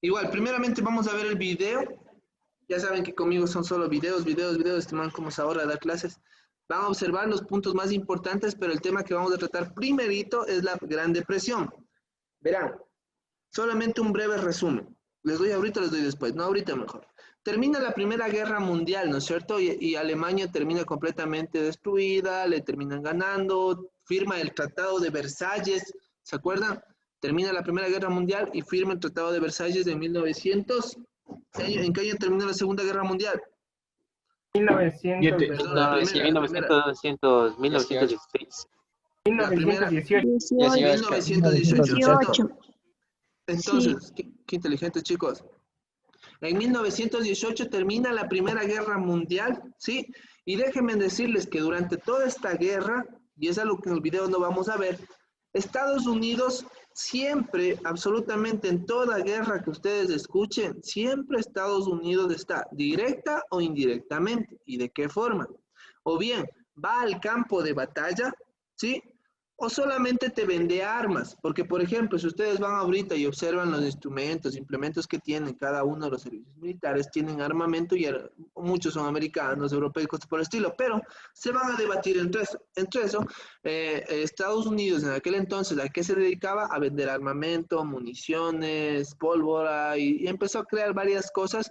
Igual, primeramente vamos a ver el video. Ya saben que conmigo son solo videos, este man como es ahora de dar clases. Van a observar los puntos más importantes, pero el tema que vamos a tratar primerito es la Gran Depresión. Verán, solamente un breve resumen. Les doy ahorita, les doy después. No, ahorita mejor. Termina la Primera Guerra Mundial, ¿no es cierto? Y Alemania termina completamente destruida, le terminan ganando, firma el Tratado de Versalles, ¿se acuerdan? Termina la Primera Guerra Mundial y firma el Tratado de Versalles de 1900. ¿En qué año terminó la Segunda Guerra Mundial? 1900, Perdón, la ¿verdad? No, primera, sí, la primera. 1916. La primera, 1918. 1918, ¿no es cierto? 18. Sí. Entonces, qué inteligentes chicos. En 1918 termina la Primera Guerra Mundial, ¿sí? Y déjenme decirles que durante toda esta guerra, y es algo que en el video no vamos a ver, Estados Unidos siempre, absolutamente en toda guerra que ustedes escuchen, siempre Estados Unidos está directa o indirectamente. ¿Y de qué forma? O bien va al campo de batalla, ¿sí? O solamente te vende armas, porque por ejemplo, si ustedes van ahorita y observan los instrumentos, implementos que tienen cada uno de los servicios militares, tienen armamento y muchos son americanos, europeos, cosas por el estilo, pero se van a debatir entre eso. Estados Unidos en aquel entonces, ¿a qué se dedicaba? A vender armamento, municiones, pólvora y empezó a crear varias cosas.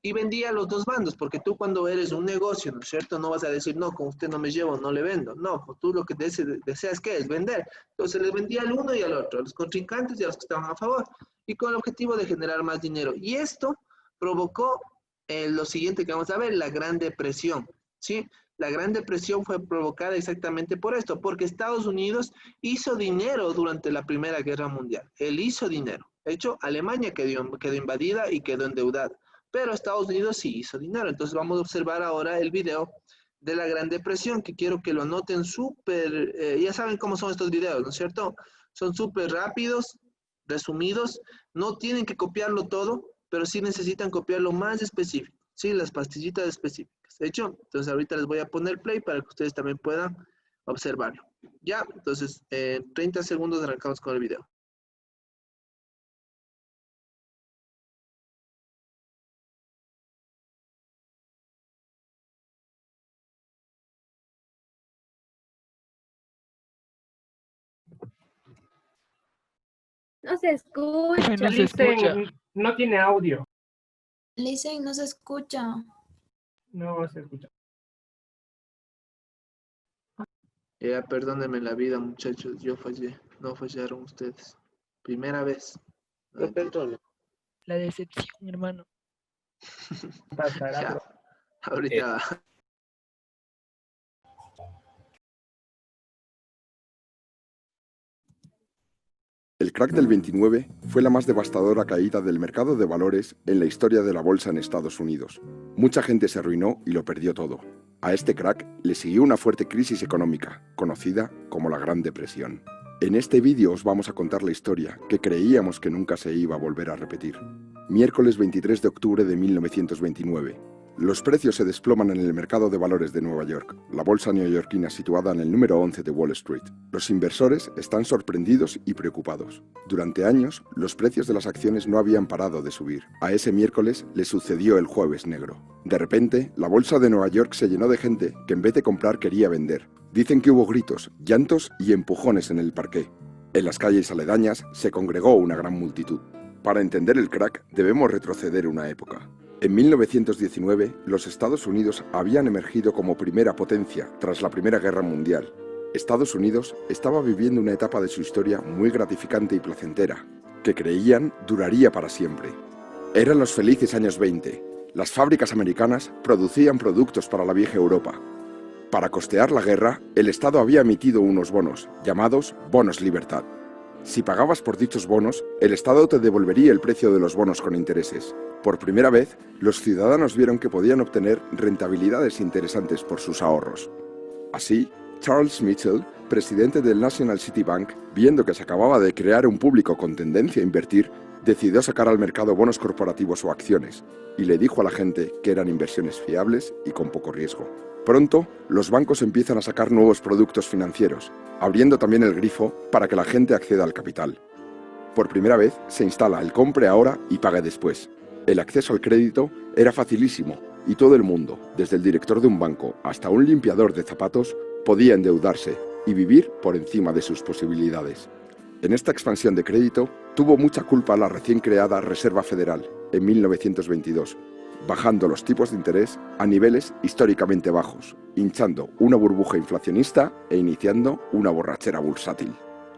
Y vendía a los dos bandos, porque tú cuando eres un negocio, ¿no es cierto? No vas a decir, no, con usted no me llevo, no le vendo. No, pues tú lo que deseas, ¿qué es? Vender. Entonces les vendía al uno y al otro, a los contrincantes y a los que estaban a favor, y con el objetivo de generar más dinero. Y esto provocó lo siguiente que vamos a ver, la Gran Depresión, ¿sí? La Gran Depresión fue provocada exactamente por esto, porque Estados Unidos hizo dinero durante la Primera Guerra Mundial. Él hizo dinero. De hecho, Alemania quedó invadida y quedó endeudada, pero Estados Unidos sí hizo dinero. Entonces vamos a observar ahora el video de la Gran Depresión, que quiero que lo noten súper, ya saben cómo son estos videos, ¿no es cierto? Son súper rápidos, resumidos, no tienen que copiarlo todo, pero sí necesitan copiar lo más específico, ¿sí? Las pastillitas específicas. ¿De hecho? Entonces ahorita les voy a poner play para que ustedes también puedan observarlo. Ya, entonces 30 segundos arrancamos con el video. No se escucha. No se escucha. No tiene audio. Listen, no se escucha. No se escucha. Ya, perdónenme la vida, muchachos, yo fallé, no fallaron ustedes. Primera vez. Lo perdono. La decepción, hermano. Pasará. Ya, ahorita. El crack del 29 fue la más devastadora caída del mercado de valores en la historia de la bolsa en Estados Unidos. Mucha gente se arruinó y lo perdió todo. A este crack le siguió una fuerte crisis económica, conocida como la Gran Depresión. En este vídeo os vamos a contar la historia que creíamos que nunca se iba a volver a repetir. Miércoles 23 de octubre de 1929. Los precios se desploman en el mercado de valores de Nueva York, la bolsa neoyorquina situada en el número 11 de Wall Street. Los inversores están sorprendidos y preocupados. Durante años, los precios de las acciones no habían parado de subir. A ese miércoles le sucedió el Jueves Negro. De repente, la bolsa de Nueva York se llenó de gente que en vez de comprar quería vender. Dicen que hubo gritos, llantos y empujones en el parqué. En las calles aledañas se congregó una gran multitud. Para entender el crack, debemos retroceder una época. En 1919, los Estados Unidos habían emergido como primera potencia tras la Primera Guerra Mundial. Estados Unidos estaba viviendo una etapa de su historia muy gratificante y placentera, que creían duraría para siempre. Eran los felices años 20. Las fábricas americanas producían productos para la vieja Europa. Para costear la guerra, el Estado había emitido unos bonos, llamados bonos libertad. Si pagabas por dichos bonos, el Estado te devolvería el precio de los bonos con intereses. Por primera vez, los ciudadanos vieron que podían obtener rentabilidades interesantes por sus ahorros. Así, Charles Mitchell, presidente del National City Bank, viendo que se acababa de crear un público con tendencia a invertir, decidió sacar al mercado bonos corporativos o acciones, y le dijo a la gente que eran inversiones fiables y con poco riesgo. Pronto, los bancos empiezan a sacar nuevos productos financieros, abriendo también el grifo para que la gente acceda al capital. Por primera vez se instala el compre ahora y pague después. El acceso al crédito era facilísimo y todo el mundo, desde el director de un banco hasta un limpiador de zapatos, podía endeudarse y vivir por encima de sus posibilidades. En esta expansión de crédito tuvo mucha culpa la recién creada Reserva Federal en 1922, bajando los tipos de interés a niveles históricamente bajos, hinchando una burbuja inflacionista e iniciando una borrachera bursátil.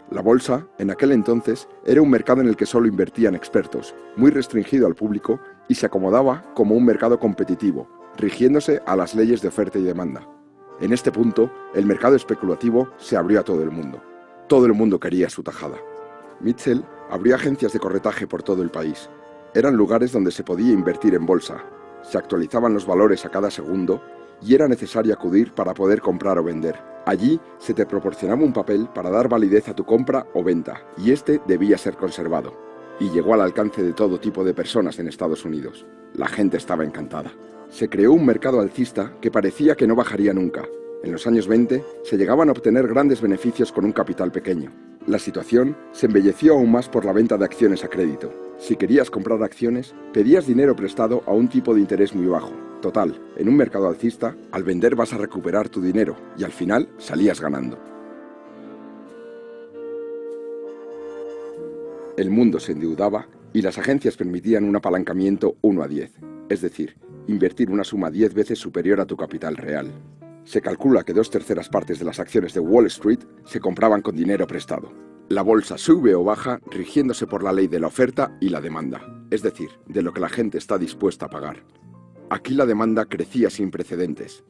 La bolsa, en aquel entonces, era un mercado en el que solo invertían expertos, muy restringido al público y se acomodaba como un mercado competitivo, rigiéndose a las leyes de oferta y demanda. En este punto, el mercado especulativo se abrió a todo el mundo. Todo el mundo quería su tajada. Mitchell abrió agencias de corretaje por todo el país. Eran lugares donde se podía invertir en bolsa, se actualizaban los valores a cada segundo y era necesario acudir para poder comprar o vender. Allí se te proporcionaba un papel para dar validez a tu compra o venta, y este debía ser conservado. Y llegó al alcance de todo tipo de personas en Estados Unidos. La gente estaba encantada. Se creó un mercado alcista que parecía que no bajaría nunca. En los años 20 se llegaban a obtener grandes beneficios con un capital pequeño. La situación se embelleció aún más por la venta de acciones a crédito. Si querías comprar acciones, pedías dinero prestado a un tipo de interés muy bajo. Total, en un mercado alcista, al vender vas a recuperar tu dinero y al final salías ganando. El mundo se endeudaba y las agencias permitían un apalancamiento 1:10, es decir, invertir una suma 10 veces superior a tu capital real. Se calcula que 2/3 partes de las acciones de Wall Street se compraban con dinero prestado. La bolsa sube o baja rigiéndose por la ley de la oferta y la demanda, es decir, de lo que la gente está dispuesta a pagar. Aquí la demanda crecía sin precedentes.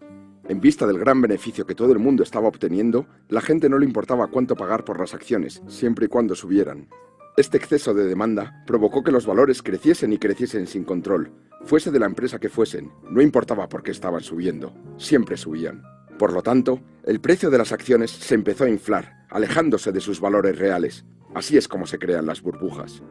En vista del gran beneficio que todo el mundo estaba obteniendo, la gente no le importaba cuánto pagar por las acciones, siempre y cuando subieran. Este exceso de demanda provocó que los valores creciesen y creciesen sin control. Fuese de la empresa que fuesen, no importaba por qué estaban subiendo, siempre subían. Por lo tanto, el precio de las acciones se empezó a inflar, alejándose de sus valores reales. Así es como se crean las burbujas.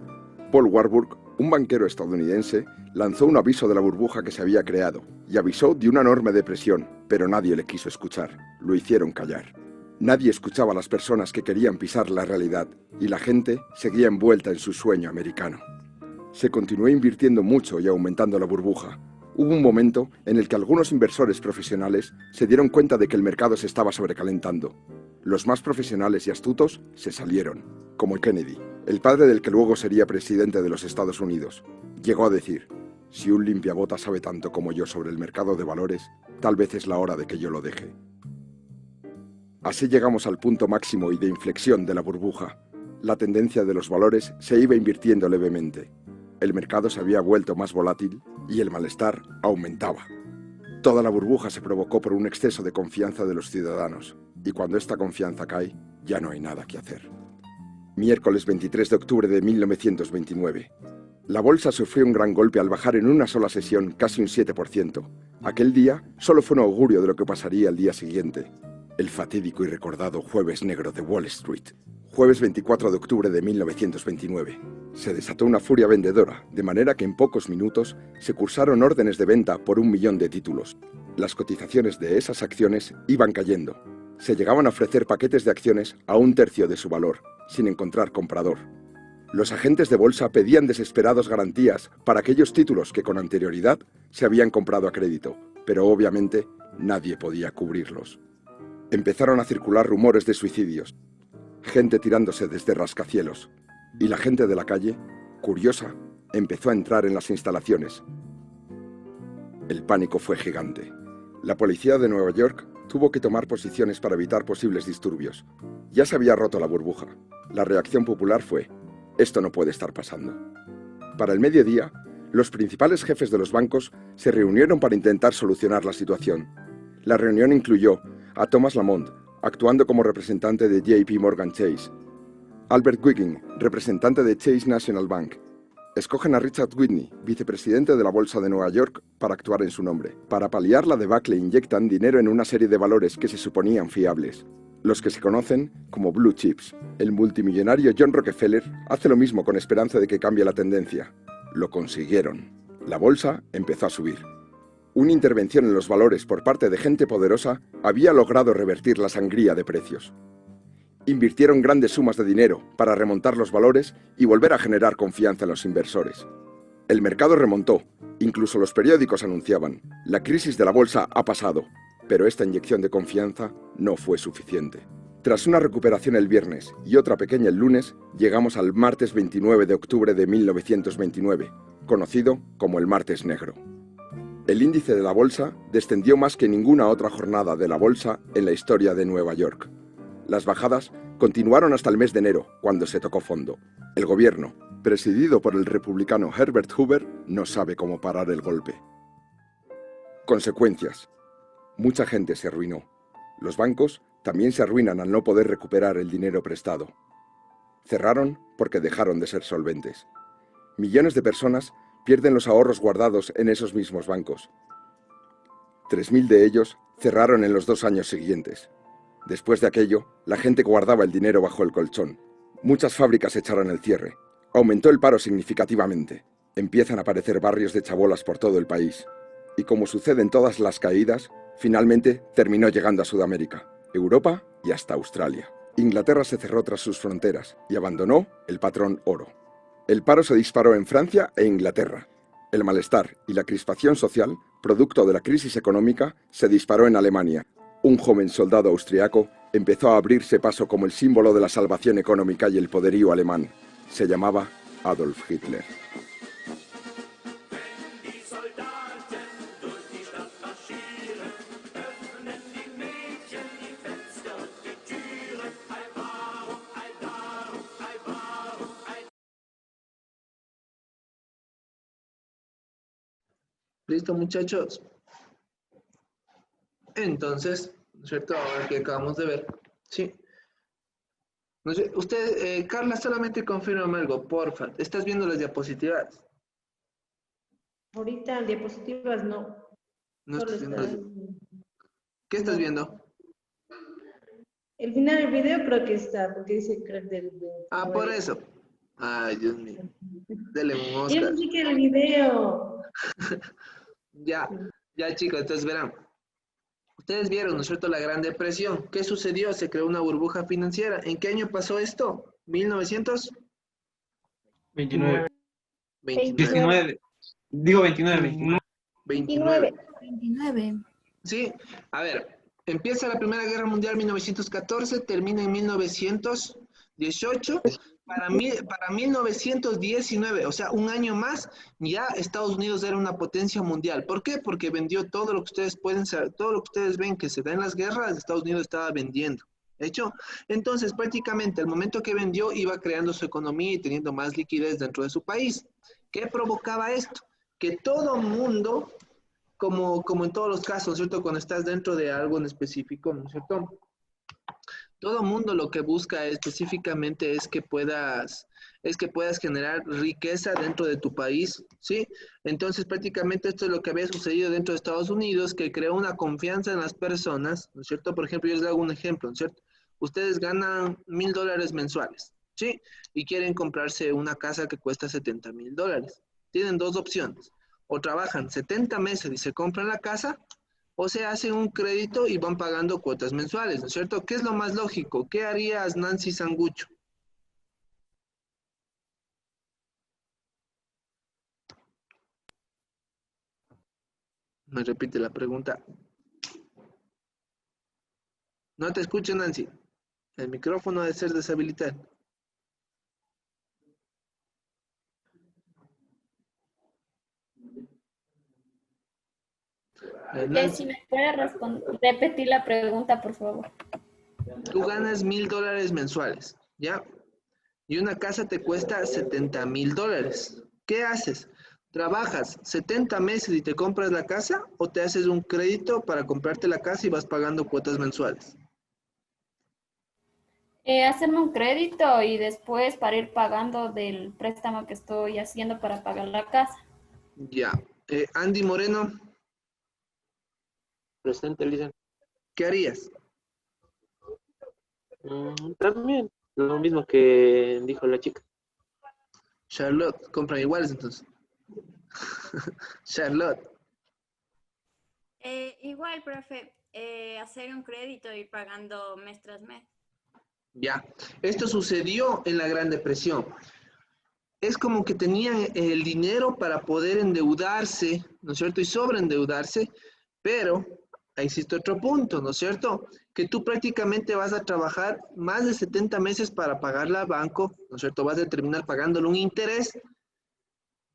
Paul Warburg, un banquero estadounidense, lanzó un aviso de la burbuja que se había creado y avisó de una enorme depresión, pero nadie le quiso escuchar. Lo hicieron callar. Nadie escuchaba a las personas que querían pisar la realidad y la gente seguía envuelta en su sueño americano. Se continuó invirtiendo mucho y aumentando la burbuja. Hubo un momento en el que algunos inversores profesionales se dieron cuenta de que el mercado se estaba sobrecalentando. Los más profesionales y astutos se salieron, como Kennedy, el padre del que luego sería presidente de los Estados Unidos. Llegó a decir: si un limpiabotas sabe tanto como yo sobre el mercado de valores, tal vez es la hora de que yo lo deje. Así llegamos al punto máximo y de inflexión de la burbuja. La tendencia de los valores se iba invirtiendo levemente. El mercado se había vuelto más volátil y el malestar aumentaba. Toda la burbuja se provocó por un exceso de confianza de los ciudadanos, y cuando esta confianza cae, ya no hay nada que hacer. Miércoles 23 de octubre de 1929. La bolsa sufrió un gran golpe al bajar en una sola sesión casi un 7%. Aquel día solo fue un augurio de lo que pasaría al día siguiente. El fatídico y recordado Jueves Negro de Wall Street. Jueves 24 de octubre de 1929. Se desató una furia vendedora, de manera que en pocos minutos se cursaron órdenes de venta por 1 millón de títulos. Las cotizaciones de esas acciones iban cayendo. Se llegaban a ofrecer paquetes de acciones a 1/3 de su valor, sin encontrar comprador. Los agentes de bolsa pedían desesperados garantías para aquellos títulos que con anterioridad se habían comprado a crédito, pero obviamente nadie podía cubrirlos. Empezaron a circular rumores de suicidios, gente tirándose desde rascacielos, y la gente de la calle, curiosa, empezó a entrar en las instalaciones. El pánico fue gigante. La policía de Nueva York tuvo que tomar posiciones para evitar posibles disturbios. Ya se había roto la burbuja. La reacción popular fue: esto no puede estar pasando. Para el mediodía, los principales jefes de los bancos se reunieron para intentar solucionar la situación. La reunión incluyó a Thomas Lamont, actuando como representante de JP Morgan Chase, Albert Wiggin, representante de Chase National Bank. Escogen a Richard Whitney, vicepresidente de la Bolsa de Nueva York, para actuar en su nombre. Para paliar la debacle inyectan dinero en una serie de valores que se suponían fiables, los que se conocen como blue chips. El multimillonario John Rockefeller hace lo mismo con esperanza de que cambie la tendencia. Lo consiguieron. La bolsa empezó a subir. Una intervención en los valores por parte de gente poderosa había logrado revertir la sangría de precios. Invirtieron grandes sumas de dinero para remontar los valores y volver a generar confianza en los inversores. El mercado remontó, incluso los periódicos anunciaban: la crisis de la bolsa ha pasado, pero esta inyección de confianza no fue suficiente. Tras una recuperación el viernes y otra pequeña el lunes, llegamos al martes 29 de octubre de 1929, conocido como el Martes Negro. El índice de la bolsa descendió más que ninguna otra jornada de la bolsa en la historia de Nueva York. Las bajadas continuaron hasta el mes de enero, cuando se tocó fondo. El gobierno, presidido por el republicano Herbert Hoover, no sabe cómo parar el golpe. Consecuencias. Mucha gente se arruinó. Los bancos también se arruinan al no poder recuperar el dinero prestado. Cerraron porque dejaron de ser solventes. Millones de personas pierden los ahorros guardados en esos mismos bancos. 3.000 de ellos cerraron en los 2 años siguientes. Después de aquello, la gente guardaba el dinero bajo el colchón. Muchas fábricas echaron el cierre. Aumentó el paro significativamente. Empiezan a aparecer barrios de chabolas por todo el país. Y como sucede en todas las caídas, finalmente terminó llegando a Sudamérica, Europa y hasta Australia. Inglaterra se cerró tras sus fronteras y abandonó el patrón oro. El paro se disparó en Francia e Inglaterra. El malestar y la crispación social, producto de la crisis económica, se disparó en Alemania. Un joven soldado austriaco empezó a abrirse paso como el símbolo de la salvación económica y el poderío alemán. Se llamaba Adolf Hitler. ¿Listo, muchachos? Entonces, ¿no es cierto? Ahora que acabamos de ver, sí. No sé, usted, Carla, solamente confírmame algo, porfa. ¿Estás viendo las diapositivas? Ahorita diapositivas no. No Solo estás viendo está las- ¿Qué estás no. viendo? El final del video creo que está, porque dice crack del Ah, por eso. Ay, Dios mío. Dele un Yo Oscar. pensé que era el video. Ya, ya, chicos, entonces verán. Ustedes vieron, ¿no es cierto?, la Gran Depresión. ¿Qué sucedió? Se creó una burbuja financiera. ¿En qué año pasó esto? 1929. 29. 19. Digo 29. 29. 29. Sí, a ver, empieza la Primera Guerra Mundial en 1914, termina en 1918. Para 1919, o sea, un año más, ya Estados Unidos era una potencia mundial. ¿Por qué? Porque vendió todo lo que ustedes pueden saber, todo lo que ustedes ven que se da en las guerras, Estados Unidos estaba vendiendo. ¿Hecho? Entonces, prácticamente, al momento que vendió, iba creando su economía y teniendo más liquidez dentro de su país. ¿Qué provocaba esto? Que todo mundo, como en todos los casos, ¿cierto? Cuando estás dentro de algo en específico, ¿no es cierto? Todo mundo lo que busca específicamente es que puedas generar riqueza dentro de tu país, ¿sí? Entonces, prácticamente esto es lo que había sucedido dentro de Estados Unidos, que creó una confianza en las personas, ¿no es cierto? Por ejemplo, yo les hago un ejemplo, ¿no es cierto? Ustedes ganan $1,000 mensuales, ¿sí? Y quieren comprarse una casa que cuesta $70,000. Tienen 2 opciones. O trabajan 70 meses y se compran la casa, o se hacen un crédito y van pagando cuotas mensuales, ¿no es cierto? ¿Qué es lo más lógico? ¿Qué harías, Nancy Sangucho? Me repite la pregunta. No te escucho, Nancy. El micrófono debe ser deshabilitado. Si me puede repetir la pregunta, por favor. Tú ganas $1,000 mensuales, ¿ya? Y una casa te cuesta $70,000. ¿Qué haces? ¿Trabajas 70 meses y te compras la casa o te haces un crédito para comprarte la casa y vas pagando cuotas mensuales? Hacerme un crédito y después para ir pagando del préstamo que estoy haciendo para pagar la casa. Ya. Andy Moreno, Presente, Lisa. ¿qué harías? También, lo mismo que dijo la chica. Charlotte, compran iguales entonces. Charlotte, Igual, profe, hacer un crédito y pagando mes tras mes. Ya, esto sucedió en la Gran Depresión. Es como que tenían el dinero para poder endeudarse, ¿no es cierto? Y sobreendeudarse, pero ahí existe otro punto, ¿no es cierto? Que tú prácticamente vas a trabajar más de 70 meses para pagarle al banco, ¿no es cierto? Vas a terminar pagándole un interés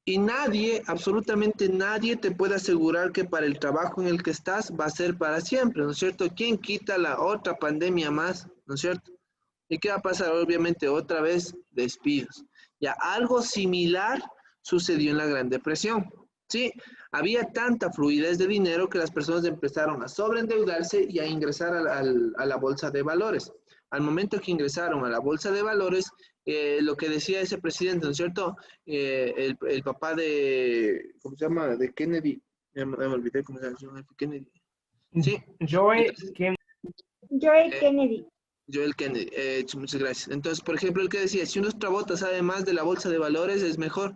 y nadie, absolutamente nadie te puede asegurar que para el trabajo en el que estás va a ser para siempre, ¿no es cierto? ¿Quién quita la otra pandemia más, ¿no es cierto? ¿Y qué va a pasar? Obviamente otra vez despidos. Ya algo similar sucedió en la Gran Depresión. Sí, había tanta fluidez de dinero que las personas empezaron a sobreendeudarse y a ingresar a la bolsa de valores. Al momento que ingresaron a la bolsa de valores, lo que decía ese presidente, ¿no es cierto? El papá de, ¿cómo se llama? De Kennedy. Me olvidé cómo se llama. Kennedy. Sí. Joe Kennedy. Joel Kennedy, muchas gracias. Entonces, por ejemplo, el que decía, si uno trabota sabe más de la bolsa de valores, es mejor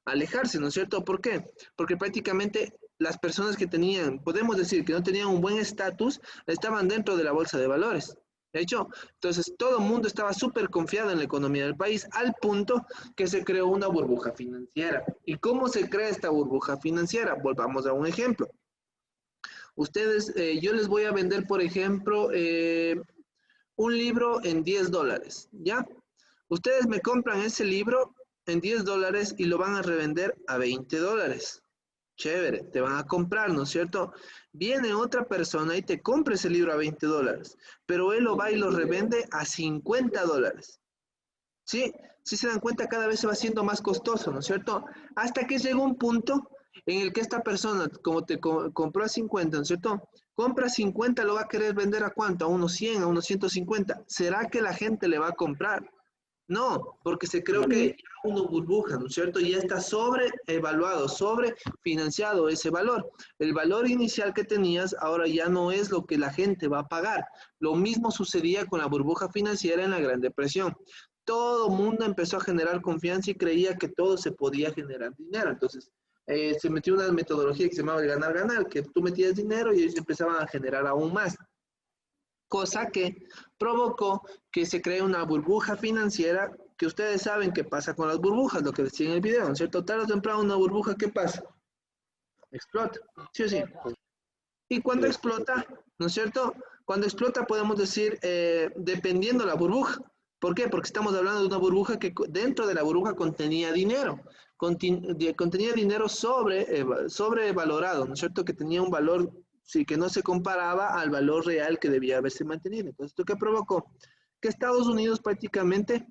alejarse, ¿no es cierto? ¿Por qué? Porque prácticamente las personas que tenían, podemos decir que no tenían un buen estatus, estaban dentro de la bolsa de valores. ¿De hecho? Entonces, todo el mundo estaba súper confiado en la economía del país, al punto que se creó una burbuja financiera. ¿Y cómo se crea esta burbuja financiera? Volvamos a un ejemplo. Ustedes, yo les voy a vender, por ejemplo, un libro en $10, ¿ya? Ustedes me compran ese libro en $10 y lo van a revender a $20. Chévere, te van a comprar, ¿no es cierto? Viene otra persona y te compra ese libro a $20, pero él lo va y lo revende a $50. ¿Sí? Si se dan cuenta, cada vez se va haciendo más costoso, ¿no es cierto? Hasta que llega un punto en el que esta persona, como te compró a 50, ¿no es cierto? Compra 50, lo va a querer vender ¿a cuánto? A unos 100, a unos 150. ¿Será que la gente le va a comprar? No, porque se creó que ya una burbuja, ¿no es cierto? Ya está sobreevaluado, sobrefinanciado ese valor. El valor inicial que tenías ahora ya no es lo que la gente va a pagar. Lo mismo sucedía con la burbuja financiera en la Gran Depresión. Todo el mundo empezó a generar confianza y creía que todo se podía generar dinero. Entonces, se metió una metodología que se llamaba el ganar-ganar, que tú metías dinero y ellos empezaban a generar aún más. Cosa que provocó que se cree una burbuja financiera, que ustedes saben qué pasa con las burbujas, lo que decía en el video, ¿no es cierto? Tarde o temprano una burbuja, ¿qué pasa? Explota, ¿sí o sí? Y cuando explota, ¿no es cierto? Cuando explota podemos decir, dependiendo de la burbuja. ¿Por qué? Porque estamos hablando de una burbuja que dentro de la burbuja contenía dinero. Contenía dinero sobrevalorado, ¿no es cierto? Que tenía un valor, sí, que no se comparaba al valor real que debía haberse mantenido. Entonces, ¿esto qué provocó? Que Estados Unidos prácticamente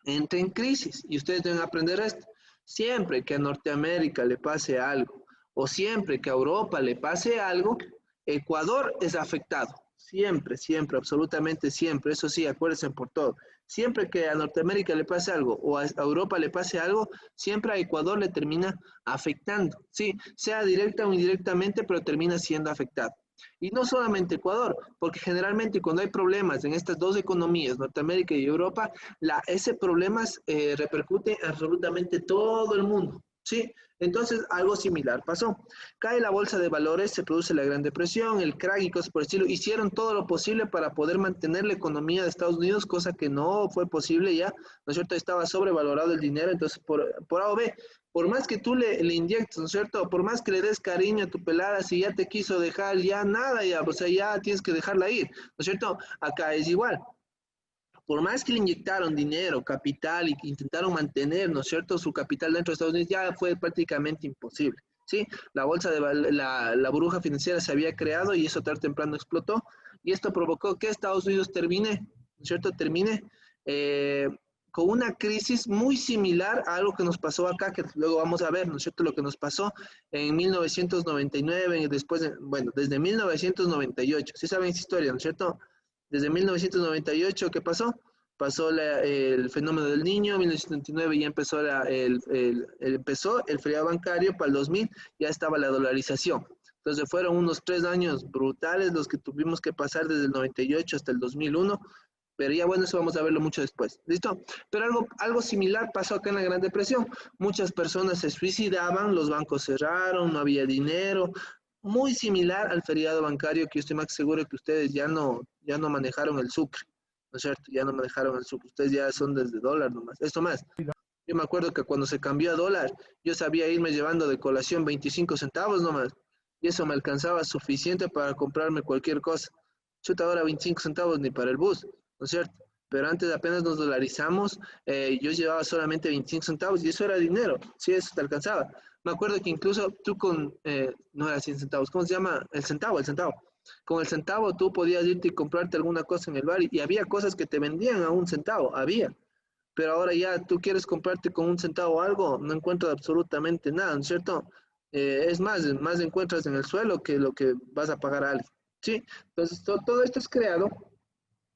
entre en crisis. Y ustedes deben aprender esto. Siempre que a Norteamérica le pase algo, o siempre que a Europa le pase algo, Ecuador es afectado. Siempre, siempre, absolutamente siempre. Eso sí, acuérdense por todo. Siempre que a Norteamérica le pase algo o a Europa le pase algo, siempre a Ecuador le termina afectando. Sí, sea directa o indirectamente, pero termina siendo afectado. Y no solamente Ecuador, porque generalmente cuando hay problemas en estas dos economías, Norteamérica y Europa, ese problema repercute absolutamente todo el mundo. ¿Sí? Entonces, algo similar pasó. Cae la bolsa de valores, se produce la Gran Depresión, el crack y cosas por el estilo. Hicieron todo lo posible para poder mantener la economía de Estados Unidos, cosa que no fue posible ya, ¿no es cierto? Estaba sobrevalorado el dinero, entonces por A o B, por más que tú le inyectes, ¿no es cierto? Por más que le des cariño a tu pelada, si ya te quiso dejar, ya nada, ya, o sea, ya tienes que dejarla ir, ¿no es cierto? Acá es igual. Por más que le inyectaron dinero, capital y intentaron mantener, ¿no es cierto?, su capital dentro de Estados Unidos, ya fue prácticamente imposible, ¿sí? La bolsa la burbuja financiera se había creado y eso tarde o temprano explotó y esto provocó que Estados Unidos termine, ¿no es cierto?, con una crisis muy similar a algo que nos pasó acá, que luego vamos a ver, ¿no es cierto?, lo que nos pasó en 1999, bueno, desde 1998, ¿sí saben esa historia, ¿no es cierto? Desde 1998, ¿qué pasó? Pasó el fenómeno del niño, en 1999 ya empezó el feriado bancario, para el 2000 ya estaba la dolarización. Entonces fueron unos 3 años brutales los que tuvimos que pasar desde el 98 hasta el 2001, pero ya bueno, eso vamos a verlo mucho después, ¿listo? Pero algo similar pasó acá en la Gran Depresión. Muchas personas se suicidaban, los bancos cerraron, no había dinero, muy similar al feriado bancario, que yo estoy más seguro que ustedes ya no manejaron el Sucre, ¿no es cierto? Ya no manejaron el sub, ustedes ya son desde dólar nomás. Esto más, yo me acuerdo que cuando se cambió a dólar, yo sabía irme llevando de colación 25 centavos nomás, y eso me alcanzaba suficiente para comprarme cualquier cosa. Chuta, ahora 25 centavos ni para el bus, ¿no es cierto? Pero antes apenas nos dolarizamos, yo llevaba solamente 25 centavos y eso era dinero, sí, eso te alcanzaba. Me acuerdo que incluso tú con, no era 100 centavos, ¿cómo se llama? El centavo, el centavo. Con el centavo tú podías irte y comprarte alguna cosa en el bar y había cosas que te vendían a un centavo, había. Pero ahora ya tú quieres comprarte con un centavo algo, no encuentras absolutamente nada, ¿no es cierto? Es más encuentras en el suelo que lo que vas a pagar a alguien, ¿sí? Entonces todo esto es creado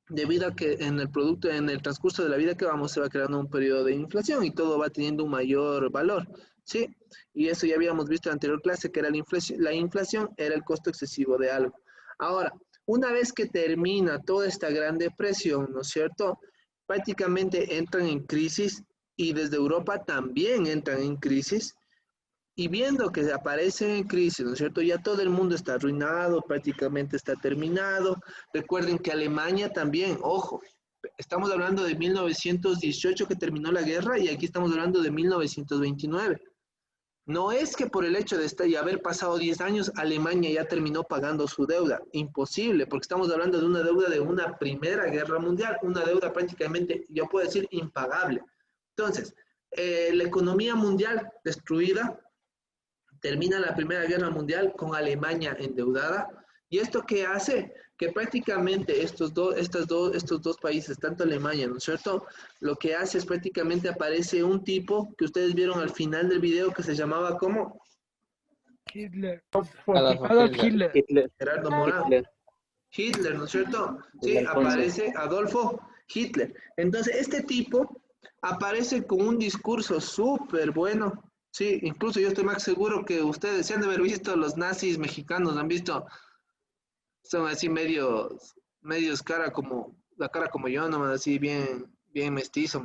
debido a que en el producto, en el transcurso de la vida que vamos, se va creando un periodo de inflación y todo va teniendo un mayor valor, ¿sí? Y eso ya habíamos visto en la anterior clase, que era la inflación era el costo excesivo de algo. Ahora, una vez que termina toda esta gran depresión, ¿no es cierto? Prácticamente entran en crisis y desde Europa también entran en crisis. Y viendo que aparecen en crisis, ¿no es cierto? Ya todo el mundo está arruinado, prácticamente está terminado. Recuerden que Alemania también, ojo, estamos hablando de 1918 que terminó la guerra y aquí estamos hablando de 1929. No es que por el hecho de estar y haber pasado 10 años, Alemania ya terminó pagando su deuda. Imposible, porque estamos hablando de una deuda de una primera guerra mundial, una deuda prácticamente, yo puedo decir, impagable. Entonces, la economía mundial destruida, termina la Primera Guerra Mundial con Alemania endeudada. ¿Y esto qué hace? Que prácticamente estos dos países, tanto Alemania, ¿no es cierto? Lo que hace es prácticamente aparece un tipo que ustedes vieron al final del video que se llamaba ¿cómo? Hitler. Adolf Adolf Hitler. Hitler. Gerardo Morán. Hitler. Hitler, ¿no es cierto? Sí, Alfonso. aparece Adolfo Hitler. Entonces, este tipo aparece con un discurso súper bueno. Sí, incluso yo estoy más seguro que ustedes se han de haber visto los nazis mexicanos, han visto, son así medios la cara como yo, nomás así bien mestizo,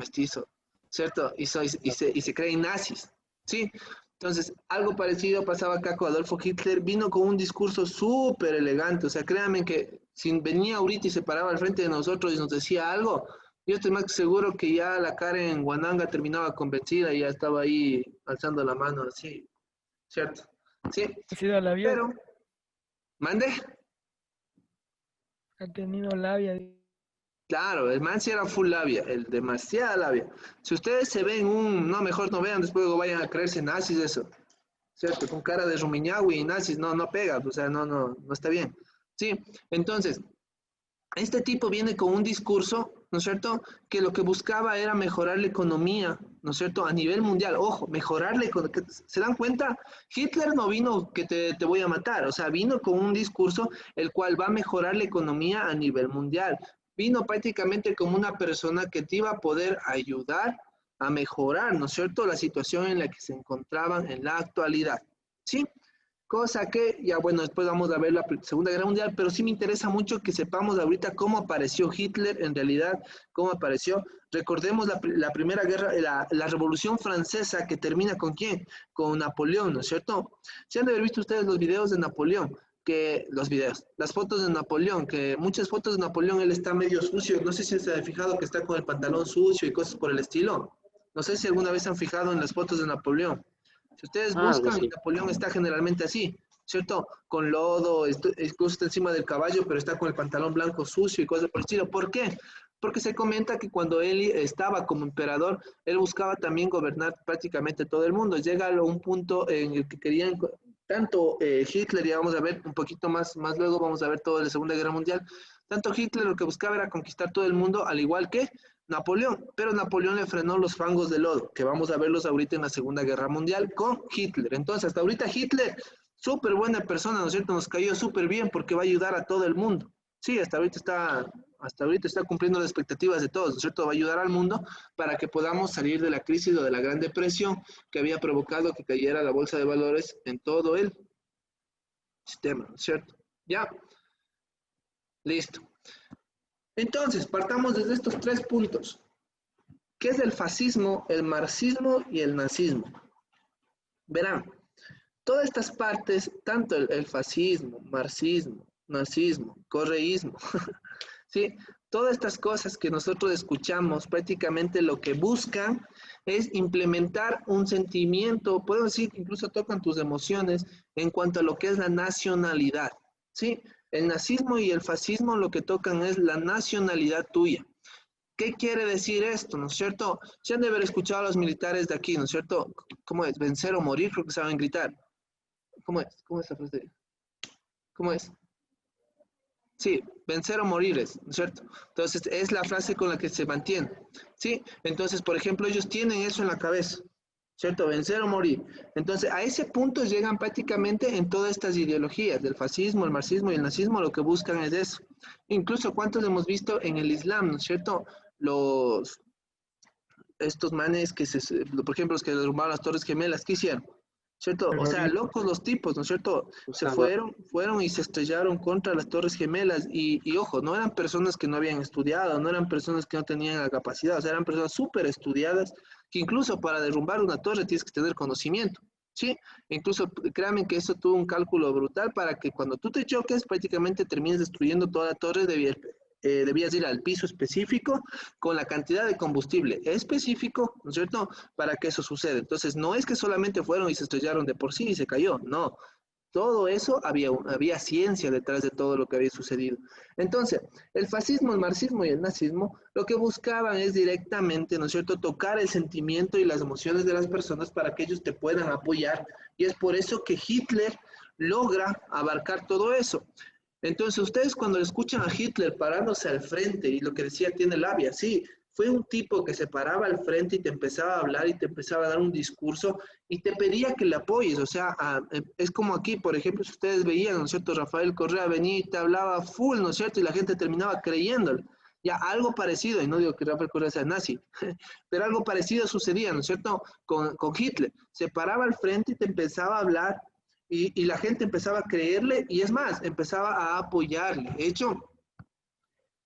¿cierto? Y se creen nazis, ¿sí? Entonces, algo parecido pasaba acá con Adolfo Hitler, vino con un discurso súper elegante, o sea, créanme que si venía ahorita y se paraba al frente de nosotros y nos decía algo, yo estoy más seguro que ya la Karen Guananga terminaba convencida y ya estaba ahí alzando la mano así, ¿cierto? Sí, Ha sido labia. pero, mande, Ha tenido labia. claro, el man sí era full labia, el demasiada labia. Si ustedes se ven no, mejor no vean, después vayan a creerse nazis eso, ¿cierto? Con cara de Rumiñahui y nazis, no pega, o sea, no está bien. Sí, entonces, este tipo viene con un discurso, ¿no es cierto?, que lo que buscaba era mejorar la economía, ¿no es cierto?, a nivel mundial. Ojo, mejorar la economía. ¿Se dan cuenta? Hitler no vino que te voy a matar, o sea, vino con un discurso el cual va a mejorar la economía a nivel mundial. Vino prácticamente como una persona que te iba a poder ayudar a mejorar, ¿no es cierto?, la situación en la que se encontraban en la actualidad, ¿sí? Cosa que, ya bueno, después vamos a ver la Segunda Guerra Mundial, pero sí me interesa mucho que sepamos ahorita cómo apareció Hitler, en realidad, cómo apareció. Recordemos la Primera Guerra, la Revolución Francesa, que termina ¿con quién? Con Napoleón, ¿no es cierto? Si han de haber visto ustedes los videos de Napoleón, las fotos de Napoleón, que muchas fotos de Napoleón, él está medio sucio, no sé si se han fijado que está con el pantalón sucio y cosas por el estilo. No sé si alguna vez se han fijado en las fotos de Napoleón. Si ustedes buscan, sí. Napoleón está generalmente así, ¿cierto? Con lodo, incluso está encima del caballo, pero está con el pantalón blanco sucio y cosas por el estilo. ¿Por qué? Porque se comenta que cuando él estaba como emperador, él buscaba también gobernar prácticamente todo el mundo. Llega a un punto en el que querían, tanto Hitler, ya vamos a ver un poquito más luego, vamos a ver todo de la Segunda Guerra Mundial, tanto Hitler lo que buscaba era conquistar todo el mundo, al igual que Napoleón, pero Napoleón le frenó los fangos de lodo, que vamos a verlos ahorita en la Segunda Guerra Mundial con Hitler. Entonces, hasta ahorita Hitler, súper buena persona, ¿no es cierto? Nos cayó súper bien porque va a ayudar a todo el mundo. Sí, hasta ahorita está cumpliendo las expectativas de todos, ¿no es cierto? Va a ayudar al mundo para que podamos salir de la crisis o de la Gran Depresión que había provocado que cayera la bolsa de valores en todo el sistema, ¿no es cierto? Ya, listo. Entonces, partamos desde estos 3 puntos. ¿Qué es el fascismo, el marxismo y el nazismo? Verán, todas estas partes, tanto el fascismo, marxismo, nazismo, correísmo, ¿sí? todas estas cosas que nosotros escuchamos, prácticamente lo que buscan es implementar un sentimiento, puedo decir que incluso tocan tus emociones en cuanto a lo que es la nacionalidad, ¿sí? El nazismo y el fascismo lo que tocan es la nacionalidad tuya. ¿Qué quiere decir esto, no es cierto? Se han de haber escuchado a los militares de aquí, ¿no es cierto? ¿Cómo es? Vencer o morir, creo que saben gritar. ¿Cómo es? ¿Cómo es la frase? ¿Cómo es? Sí, vencer o morir es, ¿no es cierto? Entonces, es la frase con la que se mantiene, ¿sí? Entonces, por ejemplo, ellos tienen eso en la cabeza, ¿cierto? Vencer o morir. Entonces, a ese punto llegan prácticamente en todas estas ideologías, del fascismo, el marxismo y el nazismo, lo que buscan es eso. Incluso, ¿cuántos hemos visto en el Islam, ¿no es cierto? Estos manes que por ejemplo, los que derrumbaron las Torres Gemelas, ¿qué hicieron? ¿Cierto? O sea, locos los tipos, ¿no es cierto? Se fueron y se estrellaron contra las Torres Gemelas y ojo, no eran personas que no habían estudiado, no eran personas que no tenían la capacidad, o sea, eran personas súper estudiadas que incluso para derrumbar una torre tienes que tener conocimiento, ¿sí? Incluso créanme que eso tuvo un cálculo brutal para que cuando tú te choques prácticamente termines destruyendo toda la torre, debías ir al piso específico con la cantidad de combustible específico, ¿no es cierto?, para que eso suceda. Entonces, no es que solamente fueron y se estrellaron de por sí y se cayó, no. Todo eso, había ciencia detrás de todo lo que había sucedido. Entonces, el fascismo, el marxismo y el nazismo, lo que buscaban es directamente, ¿no es cierto?, tocar el sentimiento y las emociones de las personas para que ellos te puedan apoyar. Y es por eso que Hitler logra abarcar todo eso. Entonces, ustedes cuando escuchan a Hitler parándose al frente y lo que decía tiene labia, sí, fue un tipo que se paraba al frente y te empezaba a hablar y te empezaba a dar un discurso y te pedía que le apoyes, o sea, es como aquí, por ejemplo, si ustedes veían, ¿no es cierto?, Rafael Correa venía y te hablaba full, ¿no es cierto?, y la gente terminaba creyéndole. Ya algo parecido, y no digo que Rafael Correa sea nazi, pero algo parecido sucedía, ¿no es cierto?, con Hitler. Se paraba al frente y te empezaba a hablar y la gente empezaba a creerle y es más, empezaba a apoyarle. De hecho,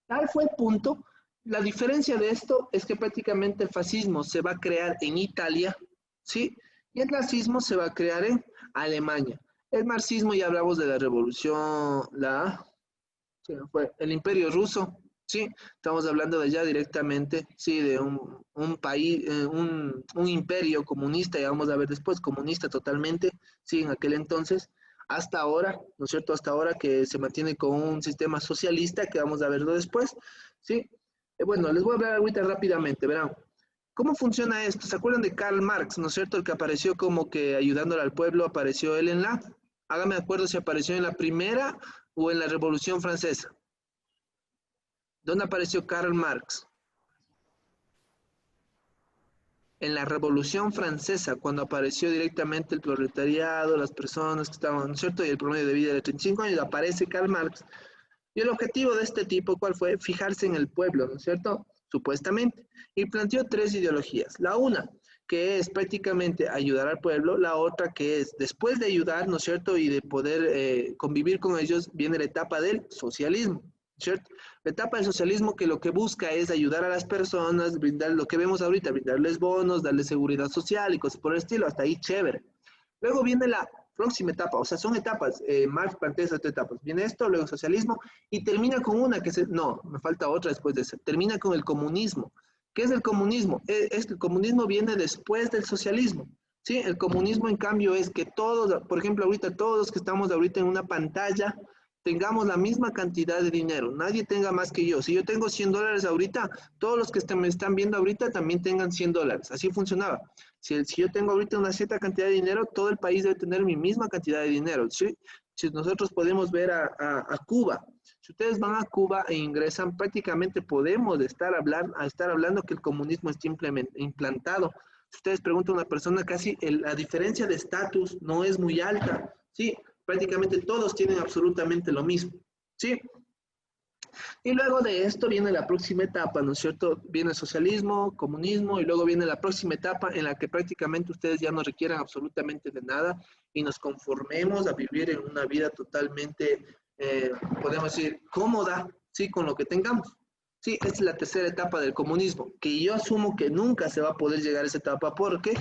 tal fue el punto. La diferencia de esto es que prácticamente el fascismo se va a crear en Italia, ¿sí? Y el nazismo se va a crear en Alemania. El marxismo ya hablamos de la revolución, el imperio ruso, ¿sí? Estamos hablando de ya directamente, sí, de un país, un imperio comunista, ya vamos a ver después, comunista totalmente, sí, en aquel entonces, hasta ahora, ¿no es cierto? Hasta ahora que se mantiene con un sistema socialista, que vamos a verlo después, ¿sí? Bueno, les voy a hablar ahorita rápidamente, verán. ¿Cómo funciona esto? ¿Se acuerdan de Karl Marx, no es cierto? El que apareció como que ayudándole al pueblo, apareció él hágame acuerdo si apareció en la primera o en la Revolución Francesa. ¿Dónde apareció Karl Marx? En la Revolución Francesa, cuando apareció directamente el proletariado, las personas que estaban, ¿no es cierto? Y el promedio de vida de 35 años, aparece Karl Marx. Y el objetivo de este tipo, ¿cuál fue? Fijarse en el pueblo, ¿no es cierto? Supuestamente. Y planteó tres ideologías. La una, que es prácticamente ayudar al pueblo. La otra, que es después de ayudar, ¿no es cierto? Y de poder convivir con ellos, viene la etapa del socialismo, ¿cierto? La etapa del socialismo que lo que busca es ayudar a las personas, brindar lo que vemos ahorita, brindarles bonos, darles seguridad social y cosas por el estilo, hasta ahí chévere. Luego viene la próxima etapa, o sea, son etapas, Marx plantea esas etapas, viene esto, luego socialismo, y termina con una que no, me falta otra después de eso, termina con el comunismo. ¿Qué es el comunismo? El comunismo viene después del socialismo, ¿sí? El comunismo, en cambio, es que todos, por ejemplo, ahorita todos los que estamos ahorita en una pantalla, tengamos la misma cantidad de dinero, nadie tenga más que yo. Si yo tengo $100 ahorita, todos los que me están viendo ahorita también tengan $100, así funcionaba. Si yo tengo ahorita una cierta cantidad de dinero, todo el país debe tener mi misma cantidad de dinero, ¿sí? Si nosotros podemos ver a Cuba, si ustedes van a Cuba e ingresan, prácticamente podemos estar hablando que el comunismo está implantado. Si ustedes preguntan a una persona, casi la diferencia de estatus no es muy alta, ¿sí? Prácticamente todos tienen absolutamente lo mismo, ¿sí? Y luego de esto viene la próxima etapa, ¿no es cierto? Viene el socialismo, comunismo, y luego viene la próxima etapa en la que prácticamente ustedes ya no requieran absolutamente de nada y nos conformemos a vivir en una vida totalmente, podemos decir, cómoda, ¿sí? Con lo que tengamos. Sí, esta es la tercera etapa del comunismo, que yo asumo que nunca se va a poder llegar a esa etapa porque,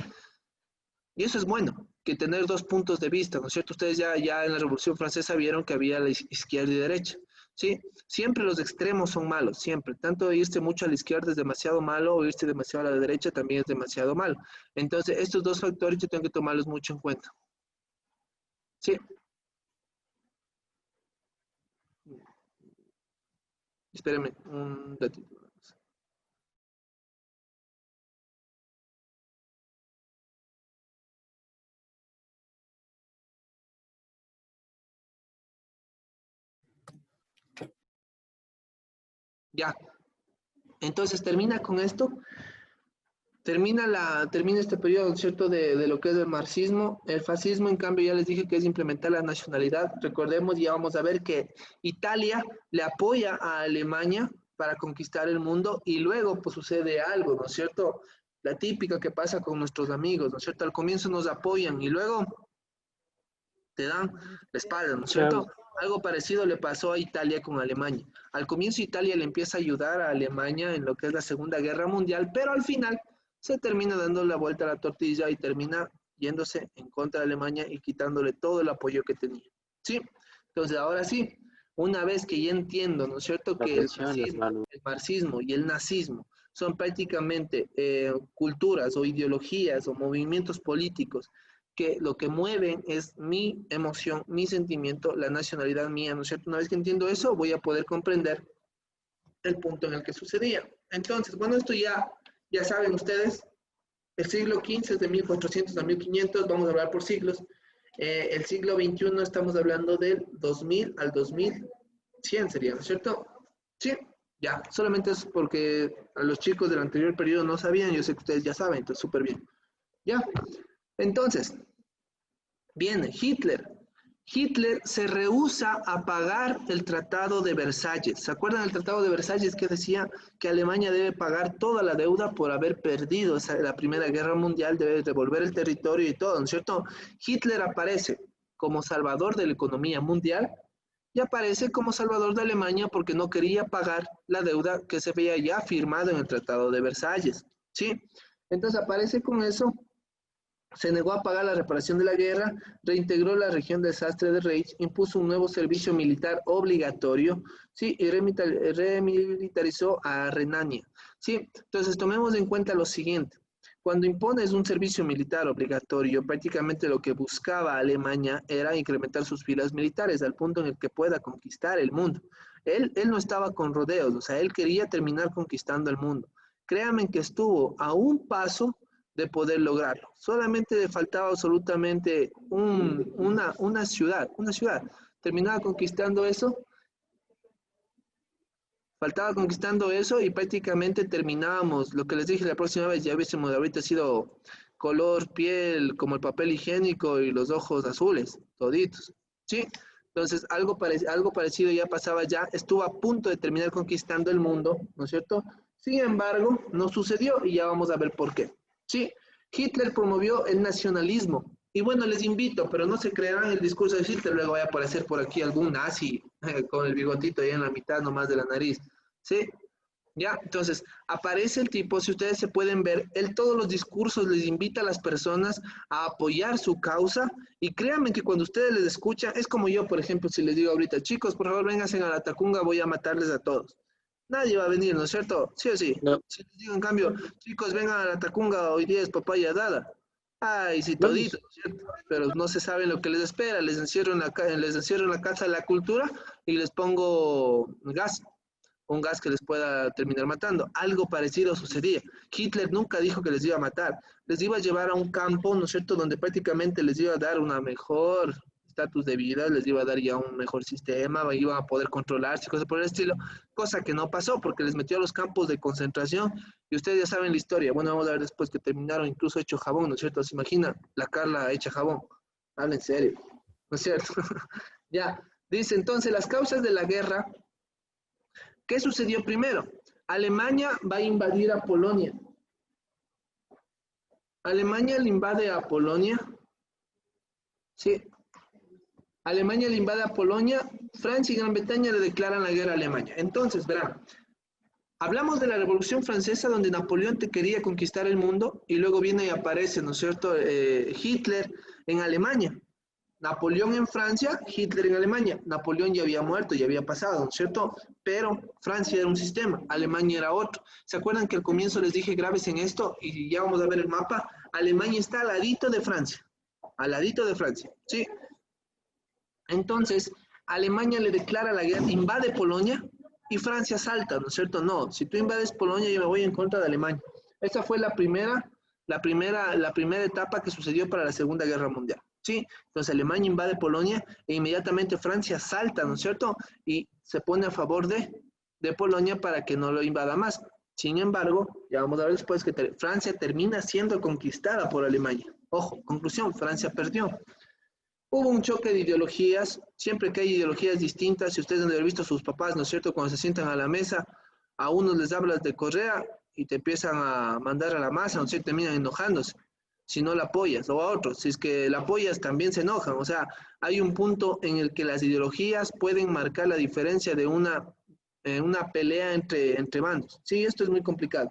y eso es bueno, que tener dos puntos de vista, ¿no es cierto? Ustedes ya en la Revolución Francesa vieron que había la izquierda y derecha. ¿sí? Siempre los extremos son malos, siempre. Tanto irse mucho a la izquierda es demasiado malo, o irse demasiado a la derecha también es demasiado malo. Entonces, estos dos factores yo tengo que tomarlos mucho en cuenta. ¿Sí? Espérenme un ratito. Ya. Entonces termina con esto. Termina este periodo, ¿cierto?, de lo que es el marxismo. El fascismo, en cambio, ya les dije que es implementar la nacionalidad. Recordemos, ya vamos a ver que Italia le apoya a Alemania para conquistar el mundo y luego pues sucede algo, ¿no es cierto? La típica que pasa con nuestros amigos, ¿no es cierto? Al comienzo nos apoyan y luego te dan la espalda, ¿no es cierto? Algo parecido le pasó a Italia con Alemania. Al comienzo Italia le empieza a ayudar a Alemania en lo que es la Segunda Guerra Mundial, pero al final se termina dando la vuelta a la tortilla y termina yéndose en contra de Alemania y quitándole todo el apoyo que tenía. ¿Sí? Entonces, ahora sí, una vez que ya entiendo, ¿no es cierto?, que el marxismo y el nazismo son prácticamente culturas o ideologías o movimientos políticos que lo que mueven es mi emoción, mi sentimiento, la nacionalidad mía, ¿no es cierto? Una vez que entiendo eso, voy a poder comprender el punto en el que sucedía. Entonces, bueno, esto ya saben ustedes, el siglo XV es de 1400 a 1500, vamos a hablar por siglos. El siglo XXI estamos hablando del 2000 al 2100 sería, ¿no es cierto? Sí, ya, solamente es porque a los chicos del anterior periodo no sabían, yo sé que ustedes ya saben, entonces súper bien. Ya, entonces, viene Hitler. Hitler se rehúsa a pagar el Tratado de Versalles. ¿Se acuerdan del Tratado de Versalles que decía que Alemania debe pagar toda la deuda por haber perdido la Primera Guerra Mundial, debe devolver el territorio y todo, ¿no es cierto? Hitler aparece como salvador de la economía mundial y aparece como salvador de Alemania porque no quería pagar la deuda que se veía ya firmada en el Tratado de Versalles, ¿sí? Entonces aparece con eso. Se negó a pagar la reparación de la guerra, reintegró la región del Sastre de Reich, impuso un nuevo servicio militar obligatorio, ¿sí? Y remilitarizó a Renania, ¿sí? Entonces, tomemos en cuenta lo siguiente. Cuando impones un servicio militar obligatorio, prácticamente lo que buscaba Alemania era incrementar sus filas militares al punto en el que pueda conquistar el mundo. Él no estaba con rodeos, o sea, él quería terminar conquistando el mundo. Créanme que estuvo a un paso de poder lograrlo. Solamente le faltaba absolutamente una ciudad. Terminaba conquistando eso. Faltaba conquistando eso y prácticamente terminábamos. Lo que les dije la próxima vez, ya hubiésemos ahorita sido color piel como el papel higiénico y los ojos azules, toditos. ¿Sí? Entonces, algo parecido ya pasaba ya. Estuvo a punto de terminar conquistando el mundo, ¿no es cierto? Sin embargo, no sucedió y ya vamos a ver por qué. Sí, Hitler promovió el nacionalismo. Y bueno, les invito, pero no se creerán el discurso de Hitler, luego va a aparecer por aquí algún nazi con el bigotito ahí en la mitad nomás de la nariz. ¿Sí? Ya, entonces, aparece el tipo, si ustedes se pueden ver, él todos los discursos les invita a las personas a apoyar su causa y créanme que cuando ustedes les escuchan, es como yo, por ejemplo, si les digo ahorita, chicos, por favor, vénganse a la Tacunga, voy a matarles a todos. Nadie va a venir, ¿no es cierto? ¿Sí o sí? No. Si les digo, en cambio, chicos, vengan a la Tacunga, hoy día es papaya dada. Ay, sí, todito, ¿no es cierto? Pero no se saben lo que les espera. Les encierro en la casa de la cultura y les pongo gas. Un gas que les pueda terminar matando. Algo parecido sucedía. Hitler nunca dijo que les iba a matar. Les iba a llevar a un campo, ¿no es cierto?, donde prácticamente les iba a dar una mejor estatus de vida, les iba a dar ya un mejor sistema, iban a poder controlarse, cosas por el estilo, cosa que no pasó porque les metió a los campos de concentración y ustedes ya saben la historia. Bueno, vamos a ver después que terminaron incluso hecho jabón, ¿no es cierto? ¿Se imagina? La Carla hecha jabón. Habla en serio, ¿no es cierto? Ya, dice entonces las causas de la guerra. ¿Qué sucedió primero? Alemania va a invadir a Polonia. Alemania le invade a Polonia. Sí. Alemania le invade a Polonia, Francia y Gran Bretaña le declaran la guerra a Alemania. Entonces, verán, hablamos de la Revolución Francesa donde Napoleón te quería conquistar el mundo y luego viene y aparece, ¿no es cierto?, Hitler en Alemania. Napoleón en Francia, Hitler en Alemania. Napoleón ya había muerto, ya había pasado, ¿no es cierto? Pero Francia era un sistema, Alemania era otro. ¿Se acuerdan que al comienzo les dije graves en esto? Y ya vamos a ver el mapa. Alemania está al ladito de Francia. Al ladito de Francia, ¿sí? Entonces, Alemania le declara la guerra, invade Polonia y Francia salta, ¿no es cierto? No, si tú invades Polonia, yo me voy en contra de Alemania. Esa fue la primera etapa que sucedió para la Segunda Guerra Mundial, ¿sí? Entonces Alemania invade Polonia e inmediatamente Francia salta, ¿no es cierto? Y se pone a favor de Polonia para que no lo invada más. Sin embargo, ya vamos a ver después que Francia termina siendo conquistada por Alemania. Ojo, conclusión, Francia perdió. Hubo un choque de ideologías, siempre que hay ideologías distintas, si ustedes han de haber visto a sus papás, ¿no es cierto? Cuando se sientan a la mesa, a unos les hablas de Correa y te empiezan a mandar a la masa, ¿no es cierto? Terminan enojándose, si no la apoyas, o a otros, si es que la apoyas también se enojan, o sea, hay un punto en el que las ideologías pueden marcar la diferencia de una pelea entre bandos, ¿sí? Esto es muy complicado.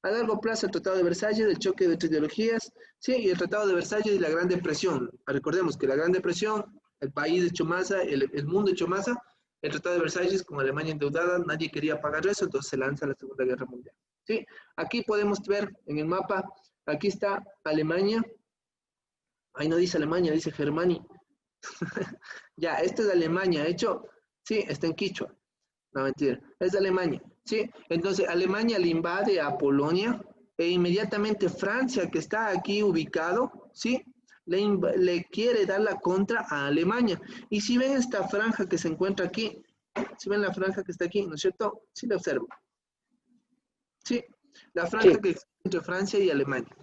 A largo plazo, el Tratado de Versalles, el choque de entre ideologías, sí, y el Tratado de Versalles y la Gran Depresión. Recordemos que la Gran Depresión, el país hecho masa, el mundo hecho masa, el Tratado de Versalles con Alemania endeudada, nadie quería pagar eso, entonces se lanza la Segunda Guerra Mundial. Sí, aquí podemos ver en el mapa, aquí está Alemania, ahí no dice Alemania, dice Germania. Ya, esto es Alemania, hecho, sí, está en Quichua. No, mentira, es de Alemania, ¿sí? Entonces, Alemania le invade a Polonia e inmediatamente Francia, que está aquí ubicado, ¿sí? Le quiere dar la contra a Alemania. Y si ven esta franja que se encuentra aquí, si ven la franja que está aquí, ¿no es cierto? Sí la observo. Sí, la franja que existe entre Francia y Alemania.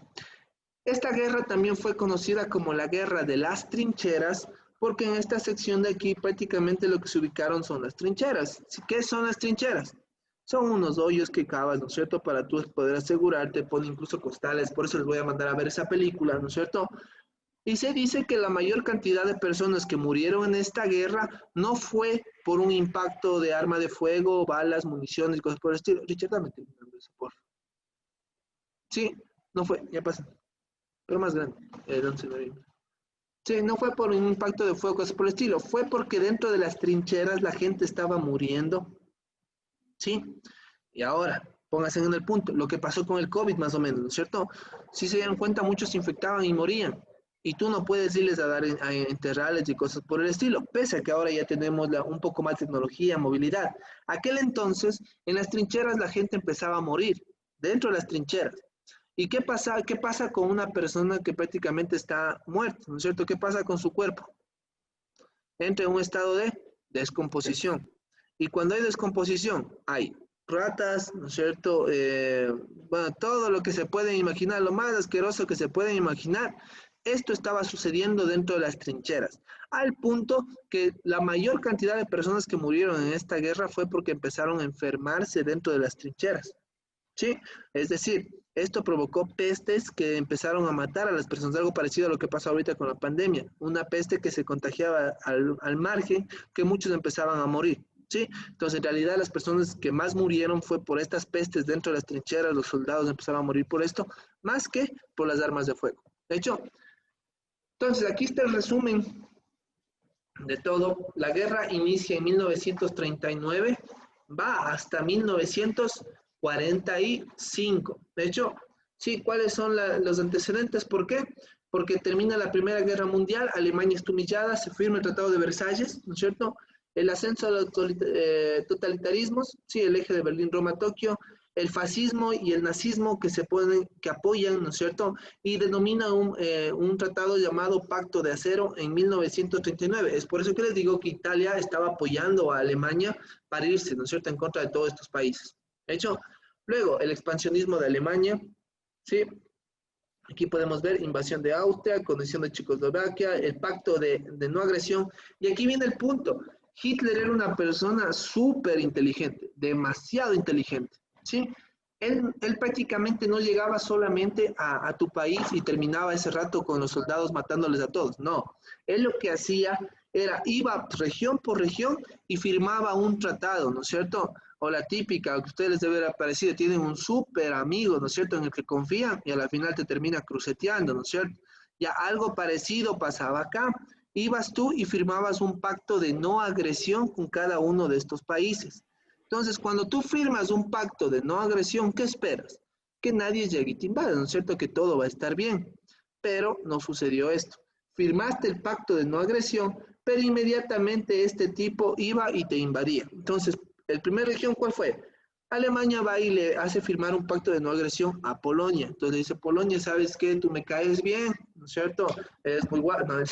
Esta guerra también fue conocida como la Guerra de las Trincheras, porque en esta sección de aquí prácticamente lo que se ubicaron son las trincheras. ¿Qué son las trincheras? Son unos hoyos que cavas, ¿no es cierto? Para tú poder asegurarte, pone incluso costales, por eso les voy a mandar a ver esa película, ¿no es cierto? Y se dice que la mayor cantidad de personas que murieron en esta guerra no fue por un impacto de arma de fuego, balas, municiones, cosas por el estilo. Richard, dame eso, por favor. Sí, no fue, ya pasa. Pero más grande, el 11 de noviembre. Sí, no fue por un impacto de fuego, cosas por el estilo. Fue porque dentro de las trincheras la gente estaba muriendo. ¿Sí? Y ahora, pónganse en el punto, lo que pasó con el COVID más o menos, ¿no es cierto? Si se dieron cuenta, muchos se infectaban y morían. Y tú no puedes irles a enterrarles y cosas por el estilo, pese a que ahora ya tenemos un poco más de tecnología, movilidad. Aquel entonces, en las trincheras la gente empezaba a morir, dentro de las trincheras. ¿Y qué pasa con una persona que prácticamente está muerta, ¿no es cierto? ¿Qué pasa con su cuerpo? Entra en un estado de descomposición. Y cuando hay descomposición, hay ratas, ¿no es cierto? Bueno, todo lo que se pueden imaginar, lo más asqueroso que se pueden imaginar, esto estaba sucediendo dentro de las trincheras, al punto que la mayor cantidad de personas que murieron en esta guerra fue porque empezaron a enfermarse dentro de las trincheras, ¿sí? Es decir, esto provocó pestes que empezaron a matar a las personas, algo parecido a lo que pasó ahorita con la pandemia, una peste que se contagiaba al margen, que muchos empezaban a morir, ¿sí? Entonces, en realidad, las personas que más murieron fue por estas pestes dentro de las trincheras, los soldados empezaron a morir por esto, más que por las armas de fuego. De hecho, entonces, aquí está el resumen de todo. La guerra inicia en 1939, va hasta 1945. De hecho, sí, ¿cuáles son los antecedentes? ¿Por qué? Porque termina la Primera Guerra Mundial, Alemania está humillada, se firma el Tratado de Versalles, ¿no es cierto? El ascenso a los totalitarismos, sí, el eje de Berlín-Roma-Tokio, el fascismo y el nazismo que apoyan, ¿no es cierto? Y denomina un tratado llamado Pacto de Acero en 1939. Es por eso que les digo que Italia estaba apoyando a Alemania para irse, ¿no es cierto?, en contra de todos estos países. De hecho, luego, el expansionismo de Alemania, ¿sí? Aquí podemos ver invasión de Austria, condición de Checoslovaquia, el pacto de no agresión. Y aquí viene el punto. Hitler era una persona súper inteligente, demasiado inteligente, ¿sí? Él prácticamente no llegaba solamente a tu país y terminaba ese rato con los soldados matándoles a todos. No, él lo que hacía era, iba región por región y firmaba un tratado, ¿no es cierto? O la típica, que a ustedes les debe haber parecido, tienen un súper amigo, ¿no es cierto?, en el que confían y a la final te termina cruceteando, ¿no es cierto? Ya algo parecido pasaba acá. ibas tú y firmabas un pacto de no agresión con cada uno de estos países. Entonces, cuando tú firmas un pacto de no agresión, ¿qué esperas? Que nadie llegue y te invada, ¿no es cierto? Que todo va a estar bien. Pero no sucedió esto. Firmaste el pacto de no agresión, pero inmediatamente este tipo iba y te invadía. Entonces, ¿el primer región cuál fue? Alemania va y le hace firmar un pacto de no agresión a Polonia. Entonces dice, Polonia, ¿sabes qué? Tú me caes bien, ¿no es cierto? Es muy guapo. No,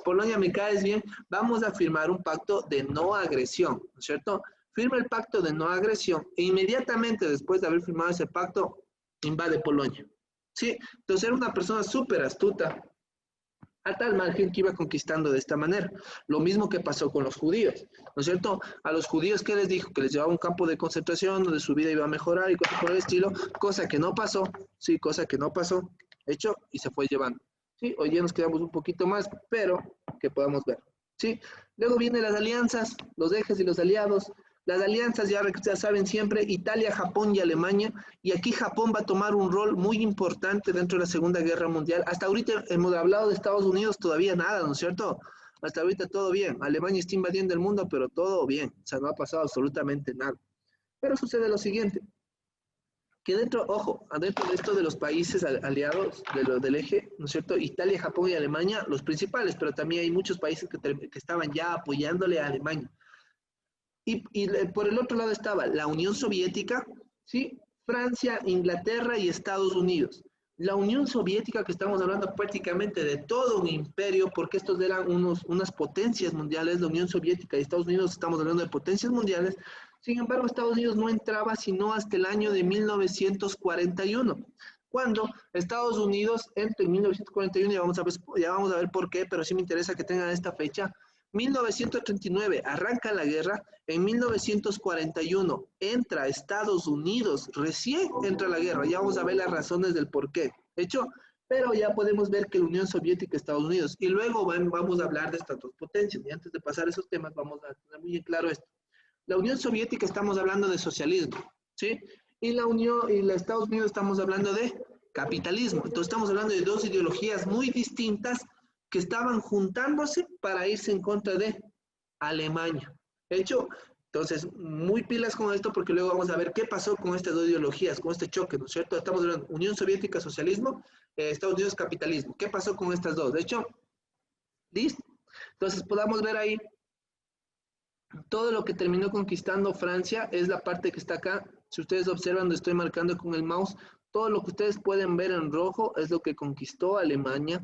Polonia, me caes bien. Vamos a firmar un pacto de no agresión, ¿no es cierto? Firma el pacto de no agresión e inmediatamente después de haber firmado ese pacto, invade Polonia. ¿Sí? Entonces era una persona súper astuta, a tal margen que iba conquistando de esta manera. Lo mismo que pasó con los judíos, ¿no es cierto? A los judíos, ¿qué les dijo? Que les llevaba a un campo de concentración donde su vida iba a mejorar y cosas por el estilo, cosa que no pasó, sí, cosa que no pasó, hecho, y se fue llevando. Sí, hoy día nos quedamos un poquito más, pero que podamos ver. Sí, luego vienen las alianzas, los ejes y los aliados. Las alianzas ya saben siempre, Italia, Japón y Alemania, y aquí Japón va a tomar un rol muy importante dentro de la Segunda Guerra Mundial. Hasta ahorita hemos hablado de Estados Unidos, todavía nada, ¿no es cierto? Hasta ahorita todo bien. Alemania está invadiendo el mundo, pero todo bien. O sea, no ha pasado absolutamente nada. Pero sucede lo siguiente, que dentro, ojo, adentro de esto de los países aliados del eje, ¿no es cierto? Italia, Japón y Alemania, los principales, pero también hay muchos países que estaban ya apoyándole a Alemania. Y por el otro lado estaba la Unión Soviética, ¿sí? Francia, Inglaterra y Estados Unidos. La Unión Soviética, que estamos hablando prácticamente de todo un imperio, porque estos eran unas potencias mundiales, la Unión Soviética y Estados Unidos, estamos hablando de potencias mundiales. Sin embargo, Estados Unidos no entraba sino hasta el año de 1941, cuando Estados Unidos entra en 1941, ya vamos a ver por qué, pero sí me interesa que tengan esta fecha. 1939 arranca la guerra, en 1941 entra Estados Unidos, recién entra la guerra, ya vamos a ver las razones del por qué, hecho, pero ya podemos ver que la Unión Soviética y Estados Unidos, y luego vamos a hablar de estas dos potencias, y antes de pasar esos temas vamos a tener muy claro esto. La Unión Soviética estamos hablando de socialismo, ¿sí? Y la Estados Unidos estamos hablando de capitalismo, entonces estamos hablando de dos ideologías muy distintas, que estaban juntándose para irse en contra de Alemania. De hecho, entonces, muy pilas con esto porque luego vamos a ver qué pasó con estas dos ideologías, con este choque, ¿no es cierto? Estamos hablando de Unión Soviética, socialismo, Estados Unidos, capitalismo. ¿Qué pasó con estas dos? De hecho, ¿listo? Entonces, podamos ver ahí todo lo que terminó conquistando Francia es la parte que está acá. Si ustedes observan, donde estoy marcando con el mouse, todo lo que ustedes pueden ver en rojo es lo que conquistó Alemania.